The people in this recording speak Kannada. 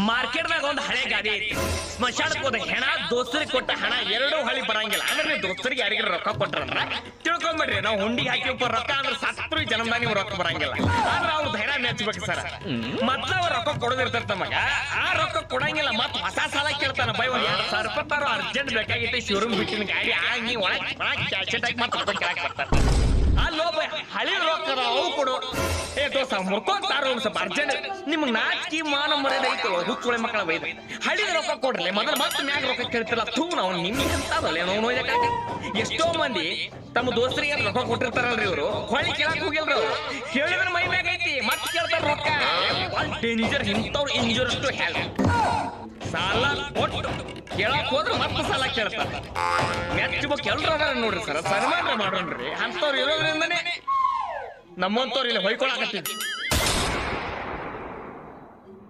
ಮಾರ್ಕೆಟ್ದಾಗ ಒಂದು ಹಳೆ ಗಾಡಿ ಐತಿ. ಸ್ಮಶಾನಕ್ಕೆ ಹೋದ ಹೆಣ ದೋಸ್ತರಿಗೆ ಕೊಟ್ಟ ಹಣ ಎರಡೂ ಹಳಿ ಬರಂಗಿಲ್ಲ. ಅಂದ್ರೆ ನೀವು ದೋಸ್ತರಿಗೆ ಯಾರಿಗಾರ ರೊಕ್ಕ ಕೊಟ್ರಂದ್ರ ತಿಳ್ಕೊಂಬಿಡ್ರಿ, ನಾವು ಹುಂಡಿಗೆ ಹಾಕಿ ರೊಕ್ಕ ಅಂದ್ರೆ ಸತ್ರು ಜನ್ಮದಾಗ ನಿಮ್ಗೆ ರೊಕ್ಕ ಬರಂಗಿಲ್ಲ. ಆದ್ರೆ ಅವ್ರು ಧೈರ್ಯ ಮೆಚ್ಚಬೇಕು ಸರ್. ಮತ್ತ ಅವ್ರ ರೊಕ್ಕ ಕೊಡೋದಿರ್ತಾರ ತಮಗ, ಆ ರೊಕ್ಕ ಕೊಡಂಗಿಲ್ಲ. ಮತ್ ಹೊಸ ಸಾಲ ಕೇಳ್ತಾನ, ಬೈ ಒಂದ್ 2,000 ರೂಪಾಯಿ ತಾರು ಅರ್ಜೆಂಟ್ ಬೇಕಾಗಿತ್ತು, ಶೋರೂಮ್ ಬಿಟ್ಟಿನ ಗಾಡಿ ಆಗಿ ಒಳಗೆ ಕ್ಯಾಶೆಟ್ ಹಾಕಿ ಮತ್ತೆ ರೊಕ್ಕ ಕೇಳಕ್ ಬರ್ತಾರ. ಅಲ್ಲೋ ಬೈ ಹಳಿ ರೊಕ್ಕ ಅವು ಕೊಡು. ಏ ದೋಸ್ತ ಮುರ್ಕೊಂತಾರ ಸ್ವಲ್ಪ ಅರ್ಜೆಂಟ್. ನಿಮ್ಗೆ ನಾಚಿಕೆ ಮಾನ ಮರ್ಯಾದೆ ಐತೋ ಹುಚ್ಚುಳೆ ಮಕ್ಕಳ ಬೈದ ಹಳಿ ರೊಕ್ಕ ಕೊಡ್ರಲಿ ಮೊದಲು, ಮತ್ತೆ ಮ್ಯಾಗ ರೊಕ್ಕ ಕೇಳ್ತಿಲ್ಲ. ಥೂ ನಾವು ನಿಮ್ಗೆ ಅಂತಲ್ಲ ನೋಯ್ದಕ್ಕಾಗ. ಎಷ್ಟೋ ಮಂದಿ ತಮ್ಮ ದೋಸ್ತರಿಗೆ ರೊಕ್ಕ ಕೊಟ್ಟಿರ್ತಾರಲ್ರಿ ಇವರು, ಹೊಳಿ ಕೇಳಕ್ ಹೋಗಿಲ್ರಿ ಅವ್ರು. ಕೇಳಿದ್ರೆ ಮೈ ಮ್ಯಾಗ ಐತಿ ಮತ್ತೆ ಕೇಳ್ತಾರ ರೊಕ್ಕ. ಡೇಂಜರ್ ಇಂಥವ್ರು ಇಂಜೂರ್ಸ್ ಟು ಹೆಲ್ತ್. ಸಾಲ ಕೊಟ್ಟು ಕೇಳಕ್ ಹೋದ್ರೆ ಮತ್ತೆ ಸಾಲ ಕೇಳ್ತಾರ. ಮೆಚ್ಚಬೇಕು ಎಲ್ರು ಅದಾರ ನೋಡ್ರಿ ಸರ್, ಸನ್ಮಾನ ಮಾಡೋಣ್ರಿ. ಅಂತವ್ರು ಇರೋದ್ರಿಂದನೇ ನಮ್ಮಂತವ್ರು ಇಲ್ಲಿ ಹೊಯ್ಕೊಳಕತ್ತಿದ್ವಿ.